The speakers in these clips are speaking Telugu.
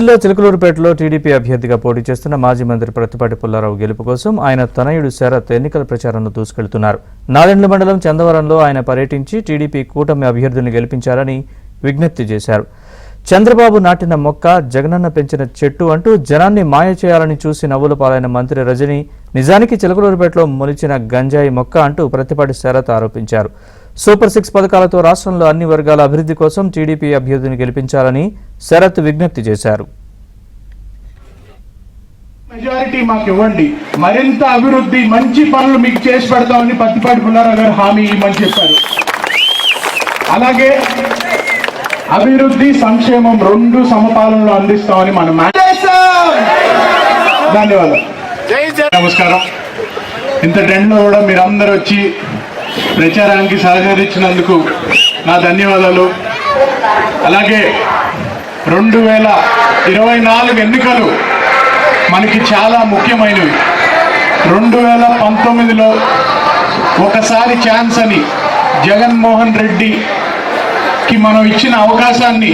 జిల్లా చిలకలూరుపేటలో టీడీపీ అభ్యర్థిగా పోటీ చేస్తున్న మాజీ మంత్రి ప్రత్తిపాటి పుల్లారావు గెలుపు కోసం ఆయన తనయుడు శరత్ ఎన్నికల ప్రచారంలో దూసుకెళ్తున్నారు. నాదెండ్ల మండలం చందవరంలో ఆయన పర్యటించి టీడీపీ కూటమి అభ్యర్థుల్ని గెలిపించాలని విజ్ఞప్తి చేశారు. చంద్రబాబు నాటిన మొక్క జగనన్న పెంచిన చెట్టు అంటూ జనాన్ని మాయ చేయాలని చూసి నవ్వుల పాలైన మంత్రి రజని నిజానికి చిలకలూరుపేటలో మొలిచిన గంజాయి మొక్క అంటూ ప్రత్తిపాటి శరత్ ఆరోపించారు. సూపర్ 6 పథకాలతో రాష్ట్రంలో అన్ని వర్గాల అభివృద్ధి కోసం టీడీపీ అభ్యర్థిని గెలిపించాలని శరత్ విజ్ఞప్తి చేశారు. మెజారిటీ మాకు ఇవ్వండి, మరింత అభివృద్ధి మంచి పనులు మీకు చేసి పెడతామని ప్రత్తిపాటి పుల్లారావు గారు హామీ ఇవ్వమని చెప్పారు. అలాగే అభివృద్ధి సంక్షేమం రెండు సమపాలనలో అందిస్తామని మనం ధన్యవాదాలు. నమస్కారం. ఇంత ట్రెండ్లో కూడా మీరందరూ వచ్చి ప్రచారానికి సహకరించినందుకు నా ధన్యవాదాలు. అలాగే 2024 ఎన్నికలు మనకి చాలా ముఖ్యమైనవి. 2019లో ఒకసారి ఛాన్స్ అని జగన్మోహన్ రెడ్డికి మనం ఇచ్చిన అవకాశాన్ని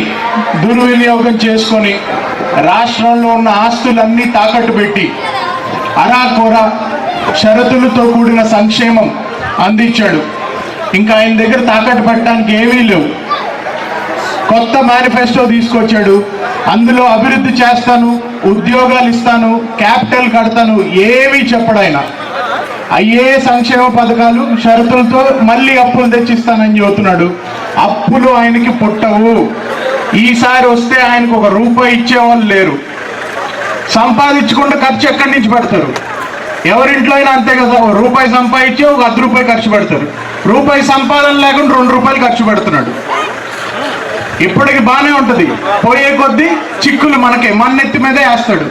దుర్వినియోగం చేసుకొని రాష్ట్రంలో ఉన్న ఆస్తులన్నీ తాకట్టు పెట్టి అరాకొర షరతులతో కూడిన సంక్షేమం అందించాడు. ఇంకా ఆయన దగ్గర తాకట్టు పెట్టడానికి ఏమీ లేవు. కొత్త మేనిఫెస్టో తీసుకొచ్చాడు. అందులో అభివృద్ధి చేస్తాను, ఉద్యోగాలు ఇస్తాను, క్యాపిటల్ కడతాను ఏమీ చెప్పడాయన. అయ్యే సంక్షేమ పథకాలు షరతులతో మళ్ళీ అప్పులు తెచ్చిస్తానని చెబుతున్నాడు. అప్పులు ఆయనకి పుట్టవు. ఈసారి వస్తే ఆయనకు ₹1 ఇచ్చేవాళ్ళు లేరు. సంపాదించకుండా ఖర్చు ఎక్కడి నుంచి పెడతారు? ఎవరింట్లో అయినా అంతే కదా, ₹1 సంపాదించి ₹10 ఖర్చు పెడతారు. ₹1 సంపాదన లేకుండా ₹2 ఖర్చు పెడుతున్నాడు. ఇప్పటికి బాగానే ఉంటుంది, పోయే కొద్దీ చిక్కులు మనకే మన్నెత్తి మీదే వేస్తాడు.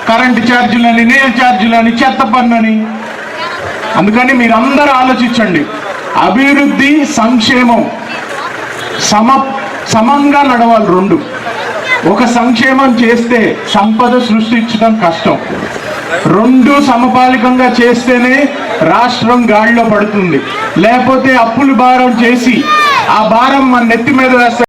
కరెంటు ఛార్జీలని, నీళ్ళ ఛార్జీలని, చెత్త పన్నుని. అందుకని మీరందరూ ఆలోచించండి. అభివృద్ధి సంక్షేమం సమంగా నడవాలి రెండు. ఒక సంక్షేమం చేస్తే సంపద సృష్టించడం కష్టం. రెండు సమపాలికంగా చేస్తేనే రాష్ట్రం గాడిలో పడుతుంది. లేకపోతే అప్పులు భారం చేసి ఆ భారం మన నెత్తి మీద వేస్తే